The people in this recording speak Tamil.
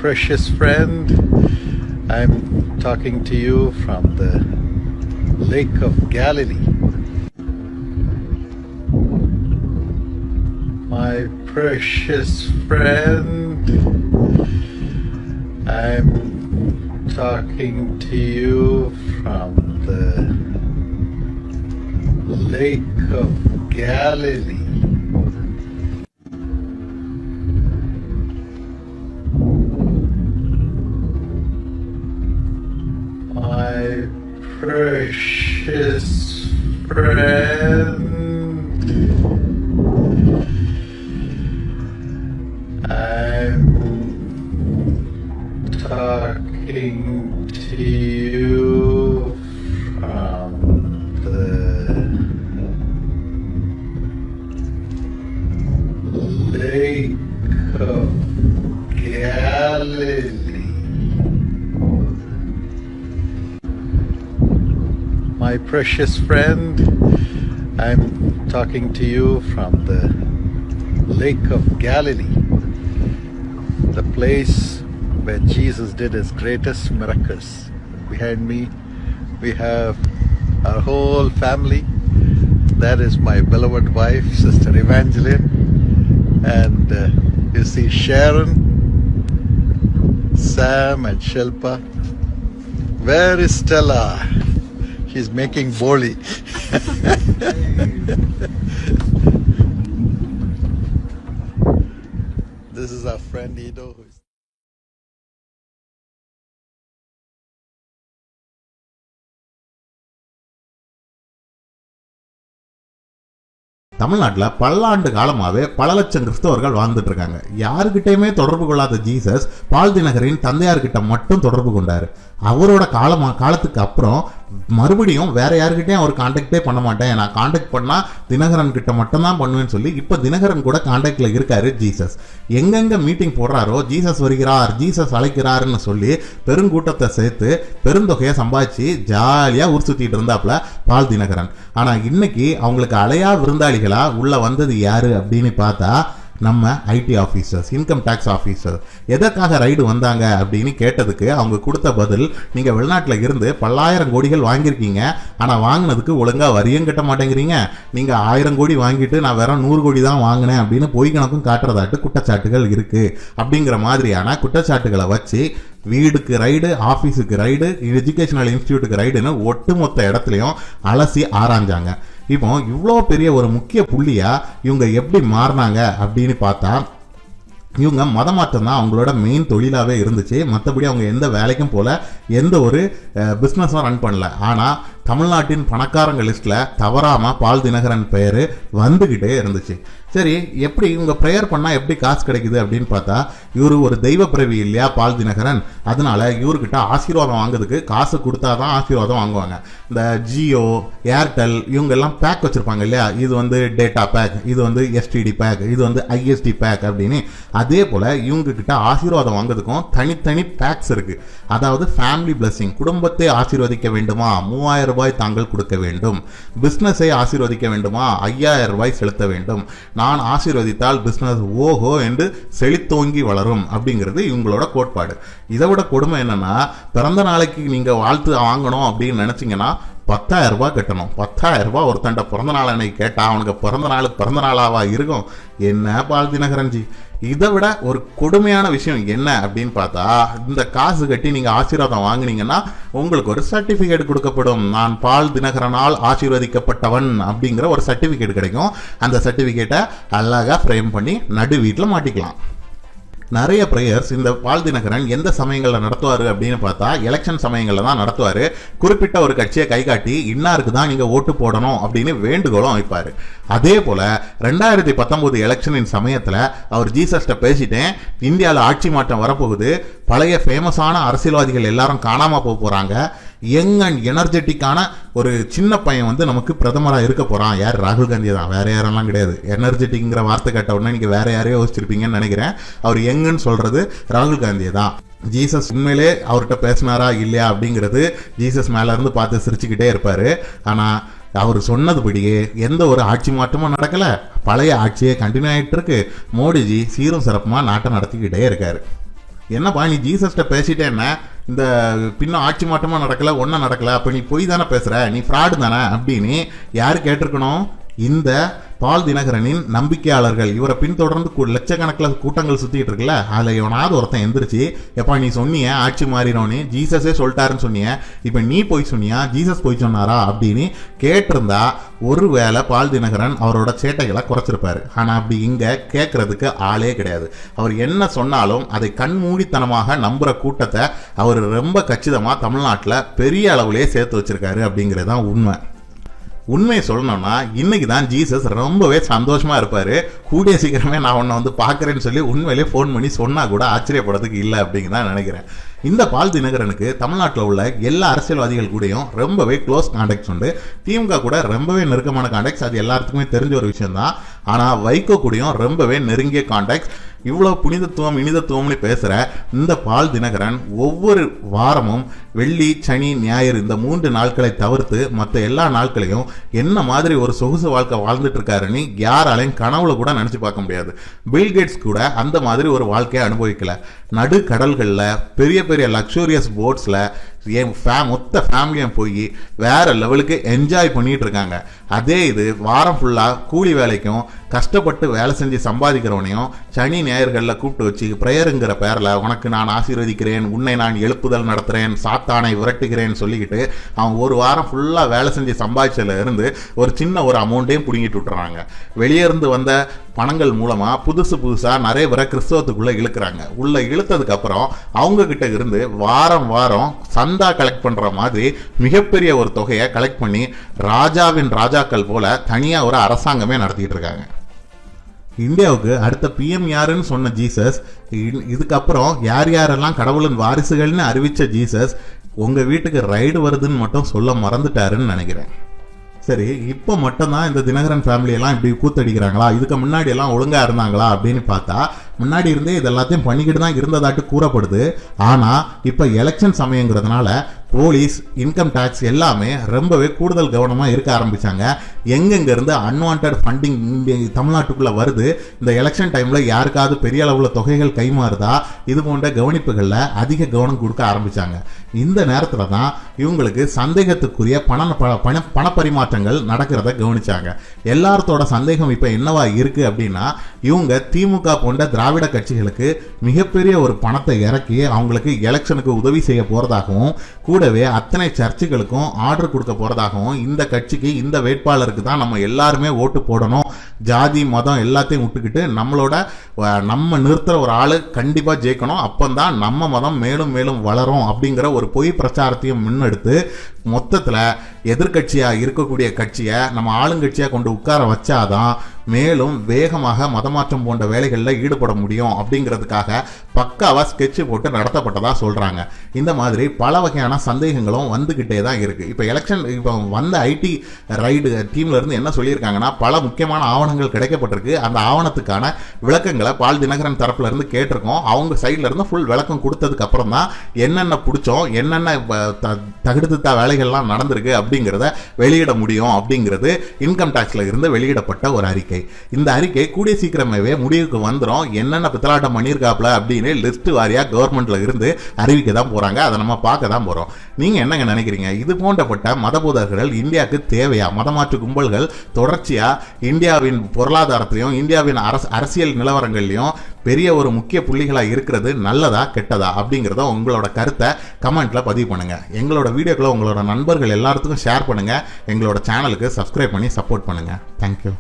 precious friend. I'm talking to you from the Lake of Galilee. My precious friend, I'm talking to you from the Lake of Galilee. My precious friend, I'm talking to you from the Lake of Galilee. My precious friend, I'm talking to you from the Lake of Galilee, the place where Jesus did his greatest miracles. Behind me, we have our whole family. That is my beloved wife, Sister Evangeline, and you see Sharon, Sam, and Shilpa. Where is Stella? She's making boli. This is our friend Ido. தமிழ்நாட்டில் பல்லாண்டு காலமாகவே பல லட்சம் கிறிஸ்தவர்கள் வாழ்ந்துட்டு இருக்காங்க. யாருக்கிட்டையுமே தொடர்பு கொள்ளாத ஜீசஸ் பால் தினகரின் தந்தையார்கிட்ட மட்டும் தொடர்பு கொண்டாரு. அவரோட காலத்துக்கு அப்புறம் மறுபடியும் வேற யாருக்கிட்டையும் அவர் கான்டாக்டே பண்ண மாட்டேன், நான் கான்டாக்ட் பண்ணா தினகரன் கிட்ட மட்டும் தான் பண்ணுவேன்னு சொல்லி இப்ப தினகரன் கூட கான்டாக்ட்ல இருக்காரு ஜீசஸ். எங்கெங்க மீட்டிங் போடுறாரோ ஜீசஸ் வருகிறார், ஜீசஸ் அழைக்கிறாருன்னு சொல்லி பெருங்கூட்டத்தை சேர்த்து பெருந்தொகையை சம்பாதிச்சு ஜாலியா ஊர் சுத்திட்டு இருந்தாப்ல பால் தினகரன். ஆனா இன்னைக்கு அவங்களுக்கு அலையா விருந்தாளிகளா உள்ள வந்தது யாரு அப்படின்னு பார்த்தா நம்ம IT officers, income tax officer. எதற்காக ரைடு வந்தாங்க அப்படின்னு கேட்டதுக்கு அவங்க கொடுத்த பதில், நீங்கள் வெளிநாட்டில் இருந்து பல்லாயிரம் கோடிகள் வாங்கியிருக்கீங்க, ஆனால் வாங்கினதுக்கு ஒழுங்காக வரியும் கட்ட மாட்டேங்கிறீங்க, நீங்கள் 1000 கோடி வாங்கிட்டு நான் வெறும் 100 கோடி தான் வாங்கினேன் அப்படின்னு பொய் கணக்கும் காட்டுறதாட்டு குற்றச்சாட்டுகள் இருக்குது. அப்படிங்கிற மாதிரியான குற்றச்சாட்டுகளை வச்சு வீடுக்கு ரைடு, ஆஃபீஸுக்கு ரைடு, எஜுகேஷனல் இன்ஸ்டிடியூட்டுக்கு ரைடுன்னு ஒட்டுமொத்த இடத்துலையும் அலசி ஆராய்ஞ்சாங்க. இப்போ இவ்வளோ பெரிய ஒரு முக்கிய புள்ளியா இவங்க எப்படி மாறினாங்க அப்படின்னு பார்த்தா, இவங்க மதமாற்றம் தான் அவங்களோட மெயின் தொழிலாகவே இருந்துச்சு. மற்றபடி அவங்க எந்த வேலைக்கும் போல எந்த ஒரு பிஸ்னஸும் ரன் பண்ணல. ஆனால் தமிழ்நாட்டின் பணக்காரங்க லிஸ்ட்டில் தவறாமல் பால் தினகரன் பெயர் வந்துக்கிட்டே இருந்துச்சு. சரி, எப்படி இவங்க ப்ரேயர் பண்ணால் எப்படி காசு கிடைக்குது அப்படின்னு பார்த்தா, இவர் ஒரு தெய்வ பிறவி இல்லையா பால் தினகரன், அதனால இவர்கிட்ட ஆசீர்வாதம் வாங்குறதுக்கு காசு கொடுத்தா தான் ஆசீர்வாதம் வாங்குவாங்க. இந்த ஜியோ, ஏர்டெல் இவங்கெல்லாம் பேக் வச்சுருப்பாங்க இல்லையா, இது வந்து டேட்டா பேக், இது வந்து எஸ்டிடி பேக், இது வந்து ஐஎஸ்டி பேக் அப்படின்னு. அதே போல் இவங்ககிட்ட ஆசீர்வாதம் வாங்குறதுக்கும் தனித்தனி பேக்ஸ் இருக்குது. அதாவது ஃபேமிலி பிளஸிங், குடும்பத்தை ஆசீர்வதிக்க வேண்டுமா 3000 ரூபாய் தாங்கள் கொடுக்க வேண்டும், பிஸ்னஸை ஆசீர்வதிக்க வேண்டுமா 5000 ரூபாய் செலுத்த வேண்டும், நான் ஆசீர்வதித்தால் பிஸ்னஸ் ஓஹோ என்று செழித்தோங்கி வளரும் அப்படிங்கிறது இவங்களோட கோட்பாடு. இதை விட கொடுமை என்னன்னா, பிறந்த நாளைக்கு நீங்க வாழ்த்து வாங்கணும் அப்படின்னு நினைச்சீங்கன்னா 10,000 ரூபாய் கட்டணும். 10,000 ரூபாய் ஒருத்தண்ட பிறந்த நாள் அன்னைக்கு கேட்டா அவனுக்கு பிறந்த நாளாவா இருக்கும்? என்ன பால் தினகரன்ஜி, இதை விட ஒரு கொடுமையான விஷயம் என்ன அப்படின்னு பார்த்தா, இந்த காசு கட்டி நீங்க ஆசீர்வாதம் வாங்கினீங்கன்னா உங்களுக்கு ஒரு சர்டிபிகேட் கொடுக்கப்படும். நான் பால் தினகரனால் ஆசீர்வதிக்கப்பட்டவன் அப்படிங்கிற ஒரு சர்டிபிகேட் கிடைக்கும். அந்த சர்டிபிகேட்டை அழகா ஃப்ரேம் பண்ணி நடு வீட்டில் மாட்டிக்கலாம். நிறைய ப்ரேயர்ஸ் இந்த பால் தினகரன் எந்த சமயங்களில் நடத்துவார் அப்படின்னு பார்த்தா, எலெக்ஷன் சமயங்களில் தான் நடத்துவார். குறிப்பிட்ட ஒரு கட்சியை கை காட்டி இன்னாருக்கு தான் நீங்கள் ஓட்டு போடணும் அப்படின்னு வேண்டுகோளும் வைப்பார். அதே போல் 2019 எலெக்ஷனின் சமயத்தில் அவர் ஜீசஸ்ட பேசிட்டேன், இந்தியாவில் ஆட்சி மாற்றம் வரப்போகுது, பழைய ஃபேமஸான அரசியல்வாதிகள் எல்லாரும் காணாமல் போகிறாங்க, யங் அண்ட் எனர்ஜெட்டிக்கான ஒரு சின்ன பையன் வந்து நமக்கு பிரதமராக இருக்க போகிறான். யார்? ராகுல் காந்தி தான், வேற யாரெல்லாம் கிடையாது. எனர்ஜெட்டிக்ங்கிற வார்த்தை கேட்ட உடனே நீங்கள் வேற யாரையோ யோசிச்சிருப்பீங்கன்னு நினைக்கிறேன். அவர் யங்குன்னு சொல்கிறது ராகுல் காந்தியை தான். ஜீசஸ் உண்மையிலே அவர்கிட்ட பேசினாரா இல்லையா அப்படிங்கிறது ஜீசஸ் மேலே இருந்து பார்த்து சிரிச்சுக்கிட்டே இருப்பார். ஆனால் அவர் சொன்னதுபடியே எந்த ஒரு ஆட்சி மாற்றமும் நடக்கலை, பழைய ஆட்சியே கண்டினியூ ஆகிட்டு இருக்கு. மோடிஜி சீரும் சிறப்புமாக நாட்டை நடத்திக்கிட்டே இருக்காரு. என்னப்பா நீ ஜீசஸ்ட பேசிட்டேன்னா இந்த பின்னும் ஆட்சி மாற்றமா நடக்கல, ஒன்றும் நடக்கல, அப்போ நீ பொய் தானே பேசுற, நீ ஃப்ராடு தானே அப்படின்னு யாரு கேட்டிருக்கணும்? இந்த பால் தினகரனின் நம்பிக்கையாளர்கள். இவரை பின்தொடர்ந்து லட்சக்கணக்கில் கூட்டங்கள் சுத்திட்டு இருக்குல்ல, அதில் எவனாவது ஒருத்தன் எந்திரிச்சு, எப்பா நீ சொன்னிய ஆட்சி மாறினோன்னு ஜீசஸே சொல்லிட்டாருன்னு சொன்னிய, இப்போ நீ போய் சொன்னியா, ஜீசஸ் போய் சொன்னாரா அப்படின்னு கேட்டிருந்தா ஒருவேளை பால் தினகரன் அவரோட சேட்டைகளை குறைச்சிருப்பாரு. ஆனால் அப்படி இங்கே கேட்கறதுக்கு ஆளே கிடையாது. அவர் என்ன சொன்னாலும் அதை கண்மூடித்தனமாக நம்புற கூட்டத்தை அவர் ரொம்ப கச்சிதமாக தமிழ்நாட்டில் பெரிய அளவுலேயே சேர்த்து வச்சிருக்காரு அப்படிங்கிறது தான் உண்மை. உண்மையை சொல்லணும்னா இன்னைக்கு தான் ஜீசஸ் ரொம்பவே சந்தோஷமா இருப்பாரு. கூடிய சீக்கிரமே நான் உன்னை வந்து பார்க்குறேன்னு சொல்லி உண்மையிலே ஃபோன் பண்ணி சொன்னா கூட ஆச்சரியப்படுறதுக்கு இல்லை அப்படின்னு தான் நினைக்கிறேன். இந்த பால் தினகரனுக்கு தமிழ்நாட்டில் உள்ள எல்லா அரசியல்வாதிகள் கூடயும் ரொம்பவே க்ளோஸ் கான்டாக்ட்ஸ் உண்டு. திமுக கூட ரொம்பவே நெருக்கமான கான்டாக்ட்ஸ், அது எல்லாத்துக்குமே தெரிஞ்ச ஒரு விஷயம் தான். ஆனால் வைகோ கூடயும் ரொம்பவே நெருங்கிய கான்டாக்ட்ஸ். இவ்வளோ புனிதத்துவம் இனிதத்துவம்னு பேசுகிற இந்த பால் தினகரன் ஒவ்வொரு வாரமும் வெள்ளி சனி ஞாயிறு இந்த 3 நாட்களை தவிர்த்து மற்ற எல்லா நாட்களையும் என்ன மாதிரி ஒரு சொகுசு வாழ்க்கை வாழ்ந்துட்டு இருக்காருன்னு யாராலையும் கனவுல கூட நினச்சி பார்க்க முடியாது. பில்கேட்ஸ் கூட அந்த மாதிரி ஒரு வாழ்க்கையை அனுபவிக்கல. நடு கடல்களில் பெரிய பெரிய லக்ஸூரியஸ் போட்ஸில் மொத்த ஃபேமிலியும் போய் வேற லெவலுக்கு என்ஜாய் பண்ணிட்டு இருக்காங்க. அதே இது வாரம் ஃபுல்லாக கூலி வேலைக்கும் கஷ்டப்பட்டு வேலை செஞ்சு சம்பாதிக்கிறவனையும் சனி ஞாயிறுகளில் கூப்பிட்டு வச்சு ப்ரேயருங்கிற பேரில் உனக்கு நான் ஆசீர்வதிக்கிறேன், உன்னை நான் எழுப்புதல் நடத்துகிறேன், சாத்தானை விரட்டுகிறேன்னு சொல்லிக்கிட்டு அவன் ஒரு வாரம் ஃபுல்லாக வேலை செஞ்சு சம்பாதிச்சதுல இருந்து ஒரு சின்ன ஒரு அமௌண்ட்டையும் பிடுங்கிட்டு விட்டுறாங்க. வெளியே இருந்து வந்த பணங்கள் மூலமாக புதுசாக நிறைய பேரை கிறிஸ்தவத்துக்குள்ளே இழுக்கிறாங்க. உள்ளே இழுத்ததுக்கு அப்புறம் அவங்க கிட்ட இருந்து வாரம் சந்தா கலெக்ட் பண்ணுற மாதிரி மிகப்பெரிய ஒரு தொகையை கலெக்ட் பண்ணி ராஜாவின் ராஜாக்கள் போல தனியாக ஒரு அரசாங்கமே நடத்திட்டு இருக்காங்க. இந்தியாவுக்கு அடுத்த பிஎம் யாருன்னு சொன்ன ஜீசஸ் இதுக்கப்புறம் யாரெல்லாம் கடவுளின் வாரிசுகள்னு அறிவிச்ச ஜீசஸ் உங்கள் வீட்டுக்கு ரைடு வருதுன்னு மட்டும் சொல்ல மறந்துட்டாருன்னு நினைக்கிறேன். சரி, இப்போ மட்டும்தான் இந்த தினகரன் ஃபேமிலியெல்லாம் இப்படி கூத்தடிக்கிறாங்களா? இதுக்கு முன்னாடி எல்லாம் ஒழுங்காக இருந்தாங்களா அப்படின்னு பார்த்தா முன்னாடி இருந்தே இது எல்லாத்தையும் பண்ணிக்கிட்டு தான் இருந்ததாட்டு கூறப்படுது. ஆனால் இப்போ எலெக்ஷன் சமயங்கிறதுனால போலீஸ், இன்கம் டேக்ஸ் எல்லாமே ரொம்பவே கூடுதல் கவனமாக இருக்க ஆரம்பித்தாங்க. எங்கெங்கேருந்து அன்வான்ட் ஃபண்டிங் தமிழ்நாட்டுக்குள்ளே வருது, இந்த எலெக்ஷன் டைமில் யாருக்காவது பெரிய அளவில் தொகைகள் கைமாறுதா, இது போன்ற கவனிப்புகளில் அதிக கவனம் கொடுக்க ஆரம்பித்தாங்க. இந்த நேரத்தில் தான் இவங்களுக்கு சந்தேகத்துக்குரிய பணப்பரிமாற்றங்கள் நடக்கிறத கவனிச்சாங்க. எல்லாத்தோட சந்தேகம் இப்போ என்னவா இருக்குது அப்படின்னா, இவங்க திமுக போன்ற திராவிட கட்சிகளுக்கு மிகப்பெரிய ஒரு பணத்தை இறக்கி அவங்களுக்கு எலெக்ஷனுக்கு உதவி செய்ய போகிறதாகவும், கூடவே அத்தனை சர்ச்சுகளுக்கும் ஆர்டர் கொடுக்க போகிறதாகவும், இந்த கட்சிக்கு இந்த வேட்பாளருக்கு தான் நம்ம எல்லாருமே ஓட்டு போடணும், ஜாதி மதம் எல்லாத்தையும் விட்டுக்கிட்டு நம்ம நிறுத்துற ஒரு ஆளு கண்டிப்பாக ஜெயிக்கணும், அப்பந்தான் நம்ம மதம் மேலும் மேலும் வளரும் அப்படிங்கிற ஒரு பொய் பிரச்சாரத்தையும் முன்னெடுத்து மொத்தத்தில் எதிர்கட்சியாக இருக்கக்கூடிய கட்சியை நம்ம ஆளுங்கட்சியாக கொண்டு உட்கார வச்சாதான் மேலும் வேகமாக மதமாற்றம் போன்ற வேலைகளில் ஈடுபட முடியும் அப்படிங்கிறதுக்காக பக்காவாக ஸ்கெட்சு போட்டு நடத்தப்பட்டதாக சொல்கிறாங்க. இந்த மாதிரி பல வகையான சந்தேகங்களும் வந்துக்கிட்டே தான் இருக்குது. இப்போ வந்த ஐடி ரைடு டீம்லேருந்து என்ன சொல்லியிருக்காங்கன்னா, பல முக்கியமான ஆவணங்கள் கிடைக்கப்பட்டிருக்கு. அந்த ஆவணத்துக்கான விளக்கங்களை பால் தினகரன் தரப்புலேருந்து கேட்டிருக்கோம். அவங்க சைட்லேருந்து ஃபுல் விளக்கம் கொடுத்ததுக்கு அப்புறம் தான் என்னென்ன பிடிச்சோம், என்னென்ன தகுடுத்த வேலைகள்லாம் நடந்திருக்கு அப்படிங்கிறத வெளியிட முடியும் அப்படிங்கிறது இன்கம் டேக்ஸில் இருந்து வெளியிடப்பட்ட ஒரு அறிக்கை. இந்த அறிக்கை கூடிய சீக்கிரமாவே முடிவுக்கு வந்துடும். என்னென்ன பித்தலாட்டம் பண்ணியிருக்காப்ல அப்படின்னு லிஸ்ட் வாரியா கவர்மெண்ட்ல இருந்து அறிவிக்க தான் போறாங்க. அதை நம்ம பார்க்க தான் போறோம். நீங்க என்னங்க நினைக்கிறீங்க? இது போன்றப்பட்ட மதபோதகர்கள் இந்தியாவுக்கு தேவையா? மதமாற்று கும்பல்கள் தொடர்ச்சியா இந்தியாவின் பொருளாதாரத்திலையும் இந்தியாவின் அரசியல் நிலவரங்கள்லையும் பெரிய ஒரு முக்கிய புள்ளிகளாக இருக்கிறது நல்லதா கெட்டதா அப்படிங்கிறத உங்களோட கருத்தை கமெண்ட்ல பதிவு பண்ணுங்க. எங்களோட வீடியோக்களை உங்களோட நண்பர்கள் எல்லாத்துக்கும் ஷேர் பண்ணுங்க. எங்களோட சேனலுக்கு சப்ஸ்கிரைப் பண்ணி சப்போர்ட் பண்ணுங்க. தேங்க்யூ.